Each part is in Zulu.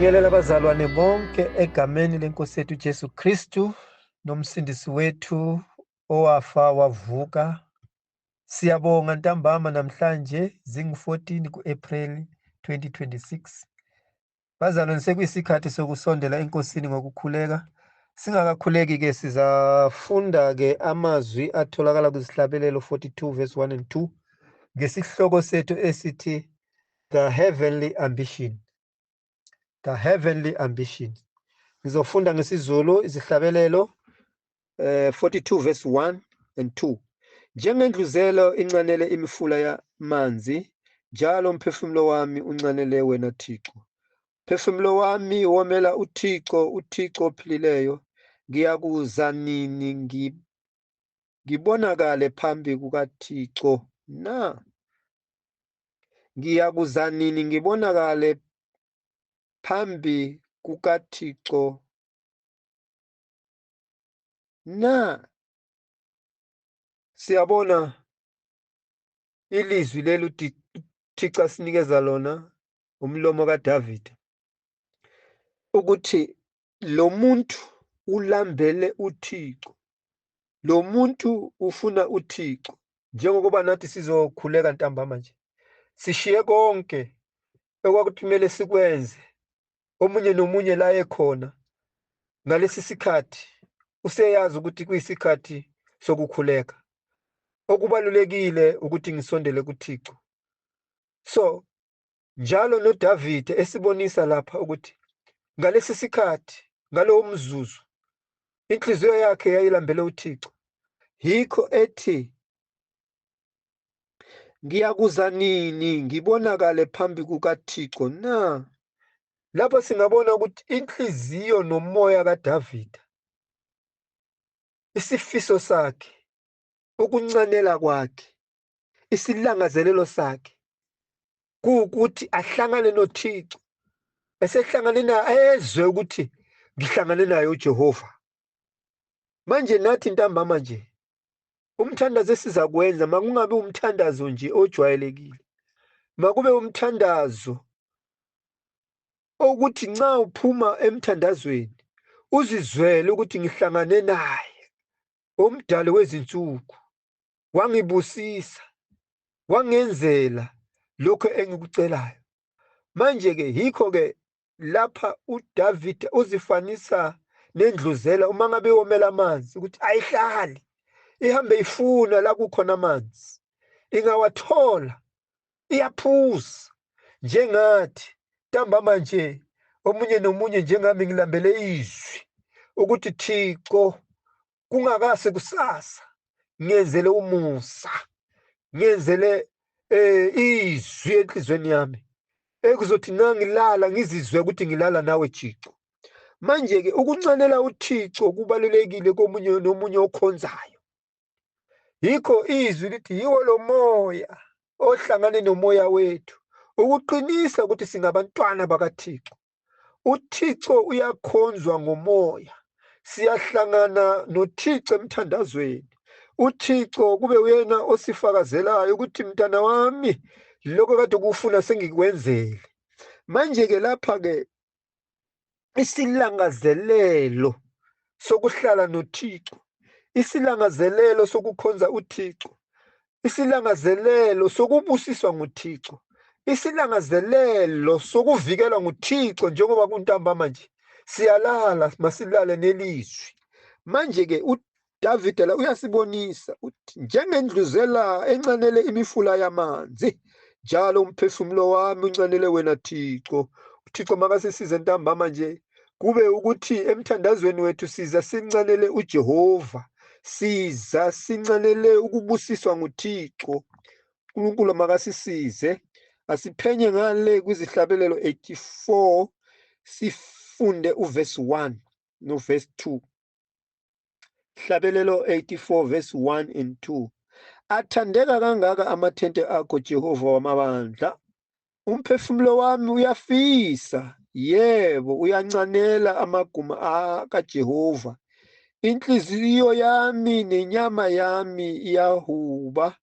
Sibingelela abazalwane bonke egameni lenkosi yethu Jesu Kristu nomsindisi wethu owafa wavuka. Siyabonga ntambama namhlanje zing-14 ku-April 2026. Bazalwane, sekuyisikhathi sokusondela enkosini ngokukhuleka. Singakakhuleki-ke sizafunda-ke amazwi atholakala kuzihlabelelo 42 verse 1 and 2 ngesihloko sethu esithi The Heavenly Ambition. The Heavenly Ambition. Ngizofunda ngesiZulu izihlabelelo 42 verse 1 and 2. Njengendluzelo incanele imifula yamanzi, njalo umphefumulo wami uncanele wena Thixo. Umphefumulo wami womela uThixo, uThixo ophilileyo. Ngiyakuza nini ngibonakale phambi kukaThixo na? Ngiyakuza nini ngibonakale phambi kukaThixo na? Siyabona ilizwi lelo uThixo asinikeza lona umlomo kaDavid ukuthi lo muntu ulambele uThixo, lo muntu ufuna uThixo. Njengoba nathi sizokhuleka ntambama nje, sishiye konke okwakuthi kumele sikwenze, omunye nomunye la ekhona ngalesi sikhathi useyazi ukuthi kuyisikhathi sokukhuleka. Okubalulekile ukuthi ngisondele kuThixo. So njalo noDavid esibonisa lapha ukuthi ngalesi sikhathi, ngalowo mzuzu, inhliziyo yakhe yayilambele uThixo. Yikho ethi ngiyakuza nini ngibonakale phambi kukaThixo na? Lapho singabona ukuthi inhliziyo nomoya kaDavid, isifiso sakhe, ukuncanela kwakhe, isilangazelelo sakhe kuwukuthi ahlangane noThixo. Esehlangane naye ezwe ukuthi ngihlangane naye uJehova. Manje nathi ntambama nje, umthandazo esizakwenza makungabe umthandazo nje ojwayelekile, makube umthandazo ukuthi nxa uphuma emthandazweni uzizwele ukuthi ngihlangane naye, omdali wezinsuku, wangibusisa, wangenzela lokho engikucelayo. Manje-ke yikho-ke lapha uDavid uzifanisa nendluzela uma ngabe yomela amanzi ukuthi ayihlali ihambe ifuna la kukhona amanzi, ingawathola iyaphuza. Njengathi ntambama nje, omunye nomunye njengami ngilambele izwi ukuthi Thixo kungakase kusasa ngenzele umusa, ngenzele izwi enhlizweni yami ekuzothi ngangilala ngizizwe ukuthi ngilala nawe Thixo. Manje-ke ukuncanela uThixo kubalulekile komunye nomunye okhonzayo. Yikho izwi lithi yiwo lo moya ohlangane nomoya wethu ukuqinisa ukuthi singabantwana bakaThixo. uThixo uyakhonzwa ngomoya, siyahlangana noThixo emthandazweni. uThixo kube uyena osifakazelayo ukuthi mntana wami, lokho kade kufuna sengikwenzele. Manje-ke lapha-ke isilangazelelo sokuhlala noThixo, isilangazelelo sokukhonza uThixo, isilangazelelo sokubusiswa nguThixo, isilangazelelo sokuvikelwa nguThixo. Njengoba kuntambama nje siyalala, masilale nelizwi. Manje-ke uDavid la uyasibonisa ukuthi njengendluzela encanele imifula yamanzi, njalo umphefumulo wami uncanele wena Thixo. uThixo makasisize ntambama nje kube ukuthi emthandazweni wethu siza sincanele uJehova, siza sincanele ukubusiswa nguThixo. uNkulunkulu makasisize. Asiphenye ngale kwizihlabelelo 84 sifunde uverse 1 noverse 2. Hlabelelo 84 verse 1 and 2. Athandeka kangaka amathente akho Jehova wamabandla, umphefumulo wami uyafisa, yebo uyancanela amaguma kaJehova. Inhliziyo yami nenyama yami iyahuba,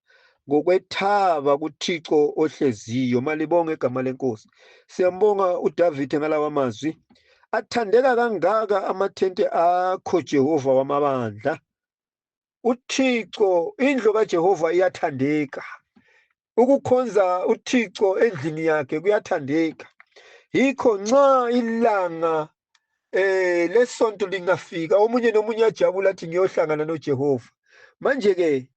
ngokwethaba kuThixo ohleziyo. Malibonge igama lenkosi. Siyambonga uDavide ngalawa mazwi. Athandeka kangaka amathente akho Jehova wamabandla. uThixo, indlu kaJehova iyathandeka. Ukukhonza uThixo endlini yakhe kuyathandeka. Yikho nxa ilanga lesonto lingafika, omunye nomunye ajabula athi ngiyohlangana noJehova. Manje-ke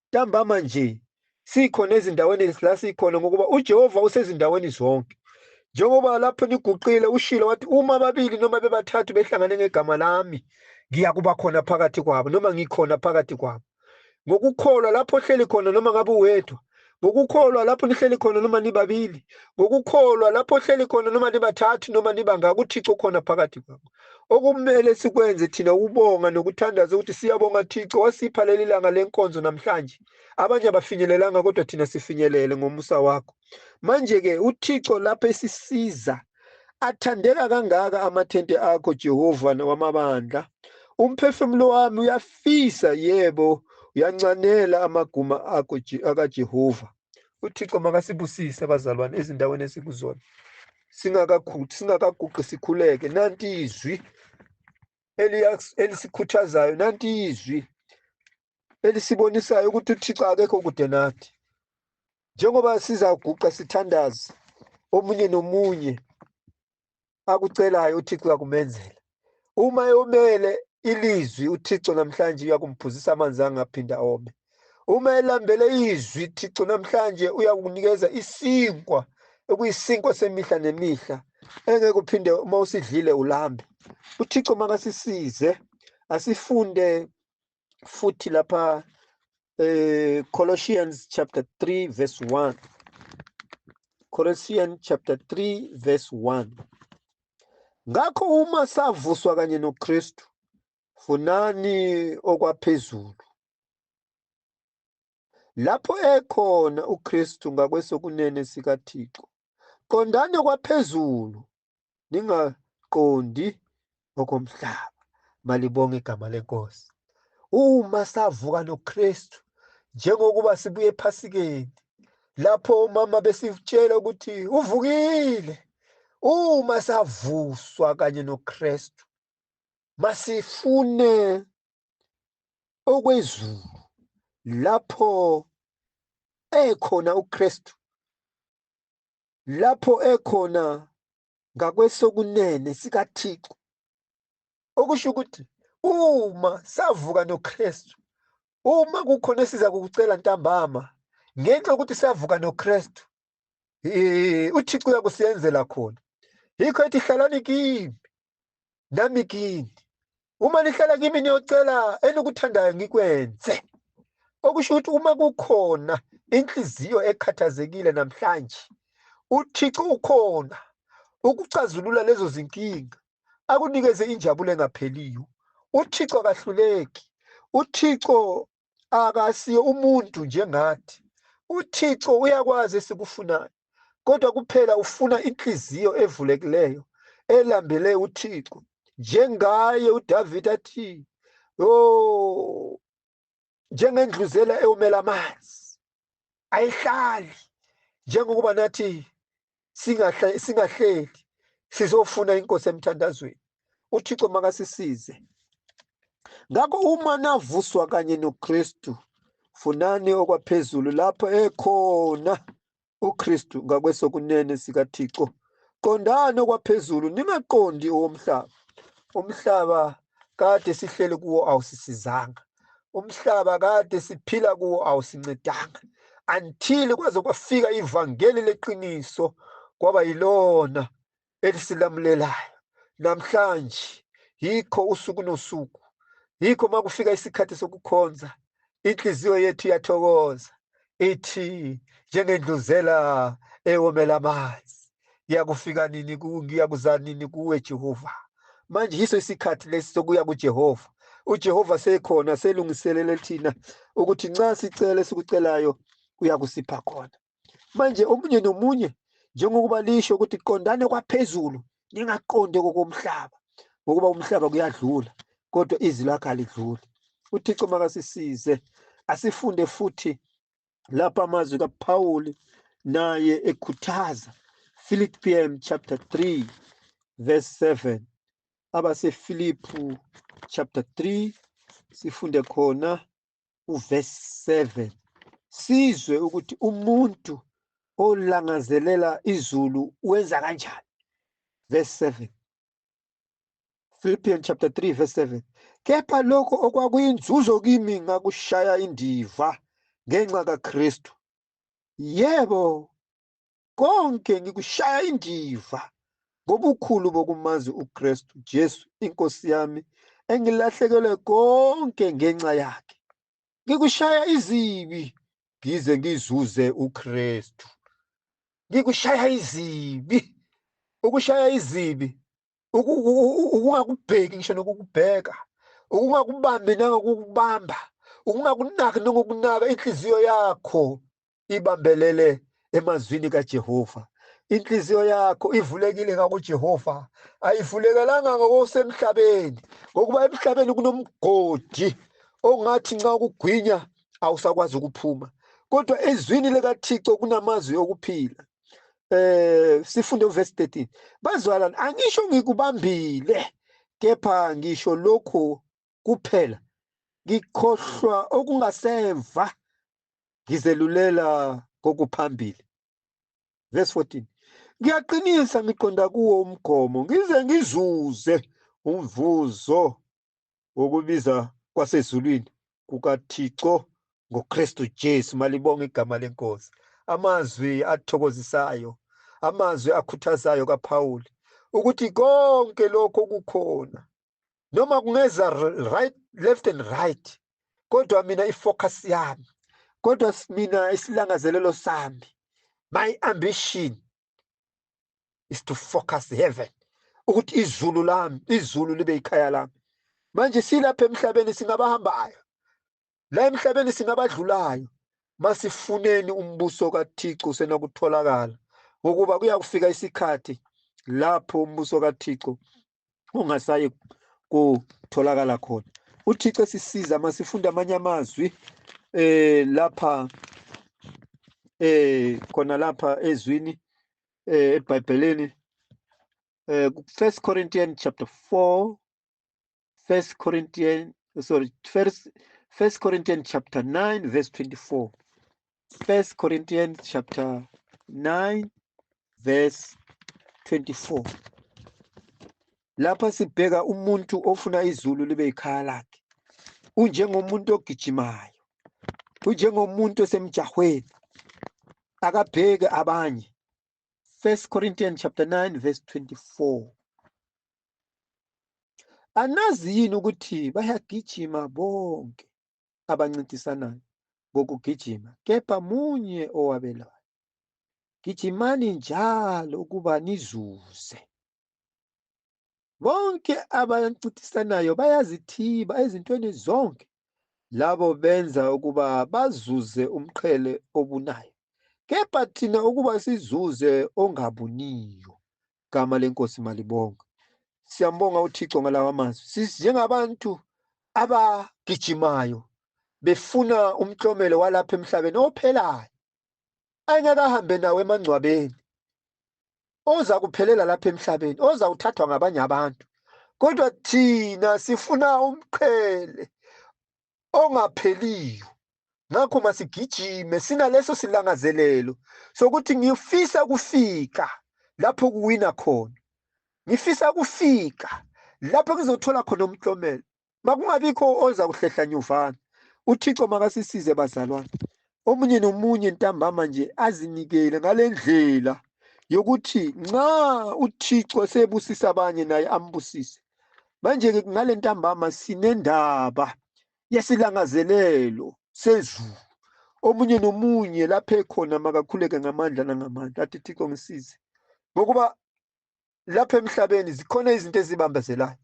ntambama nje sikhona ezindaweni la sikhona, ngokuba uJehova usezindaweni zonke. Njengoba lapho niguqile ushilo wathi uma ababili noma bebathathu behlangane ngegama lami, ngiyakuba khona phakathi kwabo, noma ngikhona phakathi kwabo. Ngokukholwa lapho ohleli khona noma ngabe uwedwa, ngokukholwa lapho nihleli khona noma nibabili, ngokukholwa lapho ohleli khona noma nibathathu noma nibangaka, uThixo ukhona phakathi kwabo. Okumele sikwenze thina ukubonga nokuthandaza ukuthi siyabonga Thixo wasipha leli langa lenkonzo namhlanje. Abanye abafinyelelanga kodwa thina sifinyelele ngomusa wakho. Manje-ke uThixo lapho esisiza, athandeka kangaka amathente akho Jehova wamabandla. Umphefumulo wami uyafisa, yebo, uyancanela amaguma akho akaJehova. uThixo makasibusise abazalwane ezindaweni esikuzona, singakaguqi sikhuleke. Nanti izwi elisikhuthazayo, nanti izwi elisibonisayo ukuthi uThixo akekho kude nathi. Njengoba sizaguqa sithandaze, omunye nomunye akucelayo uThixo uyakumenzela. Uma eyomele ilizwi uThixo namhlanje uyakumphuzisa amanzi angaphinda ome. Uma elambele izwi Thixo namhlanje uyakunikeza isinkwa, ekuyisinkwa semihla nemihla, engeke uphinde uma usidlile ulambe. uThixo makasisize. Asifunde futhi lapha Colossians chapter 3 verse 1. Colossians chapter 3 verse 1. Ngakho uma savuswa kanye noKristu, funani okwaphezulu, lapho ekhona uKristu ngakwesokunene sikaThixo. Qondani okwaphezulu, ningaqondi okomhlaba. Malibonge igama lenkosi. Uma savuka noKristu, njengokuba sibuye ephasikeni, lapho omama besitshela ukuthi uvukile. Uma savuswa kanye noKristu, masifune okwezulu, lapho ekhona uKristu, lapho ekhona ngakwesokunene sikaThixo. Okusho ukuthi uma savuka noKristu, uma kukhona esiza kukucela ntambama ngenxa yokuthi savuka noKristu, uThixo uyakusenzela khona. Yikho ethi hlalani kimi nami kini. Uma nihlala kimi niyocela enikuthandayo ngikwenze. Okusho ukuthi uma kukhona inhliziyo ekhathazekile namhlanje, uThixo ukhona ukucazulula lezo zinkinga, akunikeze injabulo engapheliyo. uThixo akahluleki. uThixo akasiyo umuntu njengathi. uThixo uyakwazi esikufunayo, kodwa kuphela ufuna inhliziyo evulekileyo, elambele uThixo. Njengaye uDavide athi, njengendluzela eyomela amanzi, ayihlali. Njengokuba nathi singahleli sizofuna inkosi emthandazweni. uThixo makasisize. Ngakho uma navuswa kanye noKristu, funani okwaphezulu, lapho ekhona uKristu ngakwesokunene sikaThixo. Qondani okwaphezulu, ningaqondi owomhlaba. Umhlaba kade sihleli kuwo awusisizanga. Umhlaba kade siphila kuwo awusincedanga, until kwaze kwafika ivangeli leqiniso, kwaba yilona elisilamulelayo. Namhlanje yikho usuku nosuku, yikho uma kufika isikhathi sokukhonza, inhliziyo yethu iyathokoza, ithi njengendluzela eyomela amanzi, ngiyakufika nini ngiyakuza nini kuwe Jehova. Manje yiso isikhathi lesi sokuya kuJehova. uJehova sekhona, selungiselele thina ukuthi nxa sicele esikucelayo uyakusipha khona. Manje omunye nomunye, njengokuba lisho ukuthi qondane kwaphezulu, ningaqonde kokomhlaba, ngokuba umhlaba kuyadlula kodwa izwi lakhe alidluli. uThixo makasisize. Asifunde futhi lapha amazwi kaPaul naye ekhuthaza. Philippians chapter 3 verse 7. Abasefilipi chapter 3 sifunde khona uverse 7. Sizwe ukuthi umuntu olangazelela izulu wenza kanjani. Verse 7. Philippians chapter 3 verse 7. Kepha lokho okwakuyinzuzo kimi ngakushaya indiva ngenxa kaKristu. Yebo, konke ngikushaya indiva ngobukhulu bokumazi uKristu Jesu inkosi yami, engilahlekelwe konke ngenxa yakhe. Ngikushaya izibi ngize ngizuze uKristu. Ngikushaya izibi. Ukushaya izibi ukungakubheki ngisho nokukubheka, ukungakubambi nangokukubamba, ukungakunaki nokunaka. Inhliziyo yakho ibambelele emazwini kaJehova. Inhliziyo yakho ivulekile ngakuJehova, ayivulekelanga ngokusemhlabeni, ngokuba emhlabeni kunomgodi ongathi nxa ukugwinya awusakwazi ukuphuma, kodwa ezwini likaThixo kunamazwi okuphila. Sifunde uverse 13. Bazalwane, angisho ngikubambile, kepha ngisho lokho kuphela, ngikhohlwa okungasemva, ngizelulela kokuphambili. Verse 14. Ngiyaqinisa ngiqonda kuwo umgomo, ngize ngizuze umvuzo wokubiza kwasezulwini kukaThixo ngoKristu Jesu. Malibonge igama lenkosi. Amazwi athokozisayo, amazwi akhuthazayo kaPaul ukuthi konke lokho kukhona, noma kungeza right, left and right, kodwa mina ifocus yami, kodwa mina isilangazelelo sami, my ambition is to focus heaven, ukuthi izulu libe ikhaya lami. Manje silapha emhlabeni singabahambayo, la emhlabeni singabadlulayo, masifuneni umbuso kaThixo usenokutholakala, ngokuba kuyakufika isikhathi lapho umbuso kaThixo ungasayi kutholakala khona. uThixo esisiza masifunda amanye amazwi lapha khona lapha ezwini eBhayibhelini, 1 Corinthians chapter 4, 1 Corinthians chapter 9 verse 24. 1 Corinthians chapter 9 verse 24. Lapha sibheka umuntu ofuna izulu libe ikhaya lakhe, unjengomuntu ogijimayo, unjengomuntu osemjahweni, akabheke abanye. 1 Corinthians chapter 9 verse 24. Anazi yini ukuthi bayagijima bonke abancintisanayo ngokugijima, kepha munye owabelayo? Gijimani njalo ukuba nizuze. Bonke abancintisanayo bayazithiba ezintweni zonke, labo benza ukuba bazuze umqhele obunayo, kepha thina ukuba sizuze ongabuniyo. Gama lenkosi malibonga. Siyambonga uThixo ngalawa amazwi. Sinjengabantu abagijimayo befuna umklomelo walapha emhlabeni ophelayo, angeke ahambe nawe emangcwabeni, oza kuphelela lapha emhlabeni, oza uthathwa ngabanye abantu, kodwa thina sifuna umqhele ongapheliyo. Ngakho masigijime sinaleso silangazelelo sokuthi ngifisa kufika lapho kuwina khona, ngifisa kufika lapho ngizothola khona umklomelo, makungabikho oza kuhlehla nyuvana. uThixo makasisize bazalwane, omunye nomunye ntambama nje azinikele ngale ndlela yokuthi nxa uThixo sebusisa abanye naye ambusise. Manje-ke ngale ntambama sinendaba yesilangazelelo sezulu, omunye nomunye lapho ekhona makakhuleke ngamandla nangamandla, athi Thixo ngisize, ngokuba lapha emhlabeni zikhona izinto ezibambezelayo.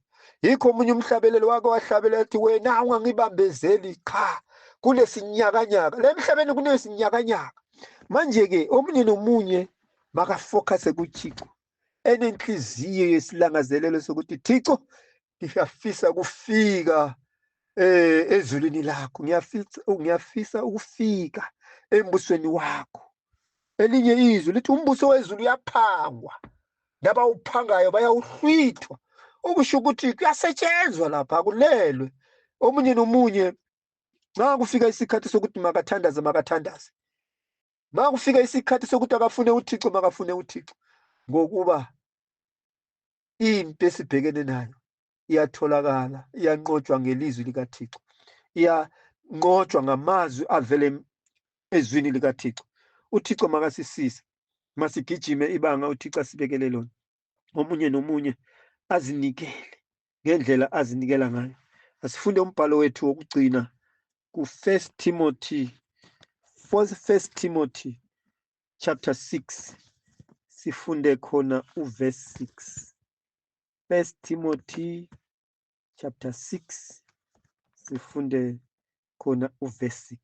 Yikho omunye umhlabelelo wake wahlabelela ethi wena ungangibambezeli, cha, kule sinyakanyaka, la emhlabeni kunesinyakanyaka. Manje-ke omunye nomunye makafocuse kuThixo, enenhliziyo yesilangazelelo sokuthi Thixo, ngiyafisa kufika ezulwini lakho, ngiyafisa ukufika embusweni wakho. Elinye izwi lithi umbuso wezulu uyaphangwa, nabawuphangayo bayawuhlwithwa. Okusho ukuthi kuyasetshenzwa lapha, akulelwe. Omunye nomunye nxa kufika isikhathi sokuthi makathandaze, makathandaze. Nxa kufika isikhathi sokuthi akafune uThixo, makafune uThixo, ngokuba into esibhekene nayo iyatholakala, iyanqotshwa ngelizwi likaThixo, iyanqotshwa ngamazwi avele ezwini likaThixo. uThixo makasisize, masigijime ibanga uThixo asibekele lona. Omunye nomunye azinikele ngendlela azinikela ngayo. Asifunde umbhalo wethu wokugcina ku-1 Timothy chapter 6, sifunde khona uverse 6. 1 Timothy chapter 6, sifunde khona uverse 6.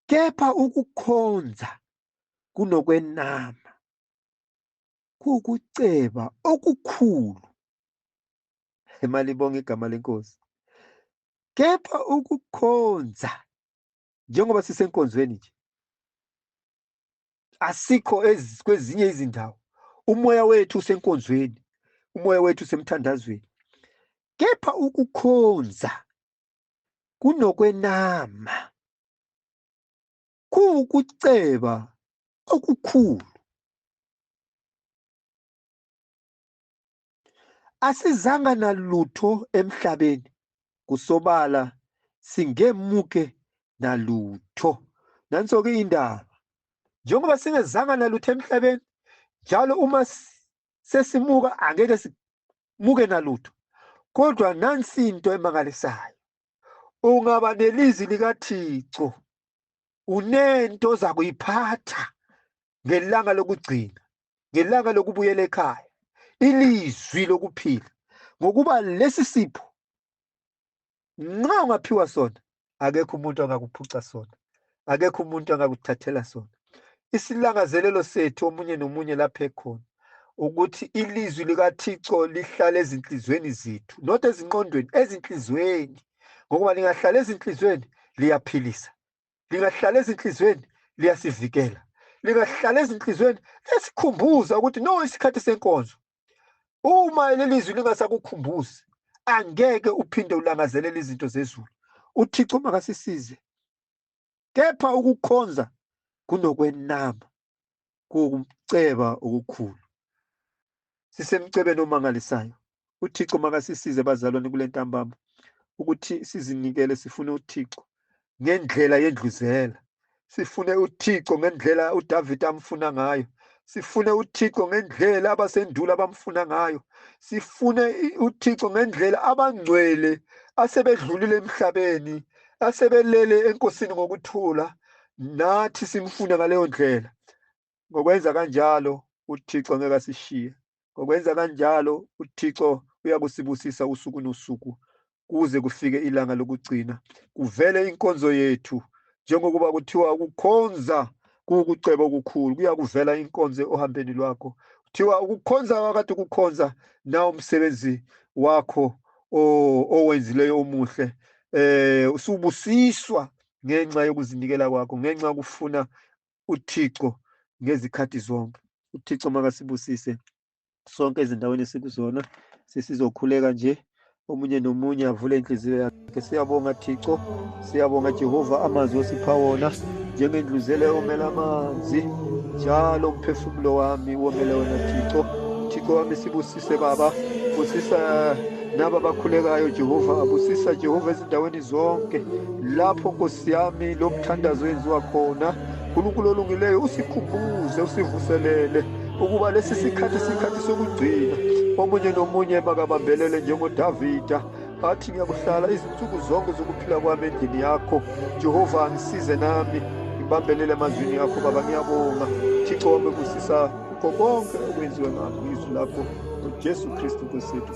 Kepha ukukhonza kunokwenama, kukuceba okukhulu. Emalibonga igama lenkosi. Kepha ukukhonza, njengoba sisenkonzweni nje, asikho kwezinye izindawo. Umoya wethu usenkonzweni, umoya wethu usemthandazweni. Kepha ukukhonza kunokwenama, kukuceba okukhulu. Asizanga nalutho emhlabeni, kusobala singemuke nalutho. Nanso-ke indaba, njengoba singezanga nalutho emhlabeni, njalo uma sesimuka angeke simuke nalutho. Kodwa nansi into emangalisayo, ungaba nelizwi likaThixo, unento oza kuyiphatha ngelanga lokugcina, ngelanga lokubuyela ekhaya, ilizwi lokuphila. Ngokuba lesi sipho nxa ungaphiwa sona, akekho umuntu angakuphuca sona, akekho umuntu angakuthathela sona. Isilangazelelo sethu omunye nomunye lapha ekhona, ukuthi ilizwi likaThixo lihlale ezinhlizweni zethu, not ezinqondweni, ezinhlizweni. Ngokuba lingahlala ezinhlizweni liyaphilisa, lingahlala ezinhlizweni liyasivikela, lingahlala ezinhlizweni lesikhumbuza ukuthi no, isikhathi senkonzo. Uma lelizwi lingasakukhumbuzi, angeke uphinde ulangazelele izinto zezulu. uThixo makasisize. Kepha ukukhonza kunokwenama, kukuceba okukhulu. Sisemcebeni omangalisayo. uThixo makasisize bazalwane kule ntambama, ukuthi sizinikele, sifune uThixo ngendlela yendluzela. Sifune uThixo ngendlela uDavid amfuna ngayo. Sifune uThixo ngendlela abasendulo abamfuna ngayo. Sifune uThixo ngendlela abangcwele asebedlulile emhlabeni, asebelele enkosini ngokuthula, nathi simfune ngaleyo ndlela. Ngokwenza kanjalo uThixo ngeke asishiye. Ngokwenza kanjalo uThixo uyakusibusisa usuku nosuku, kuze kufike ilanga lokugcina, kuvele inkonzo yethu. Njengokuba kuthiwa ukukhonza kukuceba okukhulu, kuyakuvela inkonzo ohambeni lwakho. Kuthiwa ukukhonza wakade ukukhonza, na umsebenzi wakho owenzileyo omuhle, usubusiswa ngenxa yokuzinikela kwakho, ngenxa yokufuna uThixo ngezikhathi zonke. uThixo makasibusise sonke ezindaweni esikuzona, sesizokhuleka nje, omunye nomunye avule inhliziyo yakhe. Siyabonga Thixo, siyabonga Jehova, amazwi osipha wona njengendluzela omela amanzi, njalo umphefumulo wami womele wena Thixo. Thixo wami sibusise Baba, busisa naba bakhulekayo Jehova, abusisa Jehova ezindaweni zonke lapho Nkosi yami lo mthandazo wenziwa khona. uNkulunkulu olungileyo, usikhumbuze, usivuselele ukuba lesi sikhathi sokugcina. Omunye nomunye makabambelele njengoDavida, athi ngiyakuhlala izinsuku zonke zokuphila kwami endlini yakho. Jehova, ngisize nami ngibambelele emazwini yakho Baba. Ngiyabonga Thixo wami, busisa kukho konke okwenziwe ngakho izwi lakho, uJesu Kristu Nkosi yethu.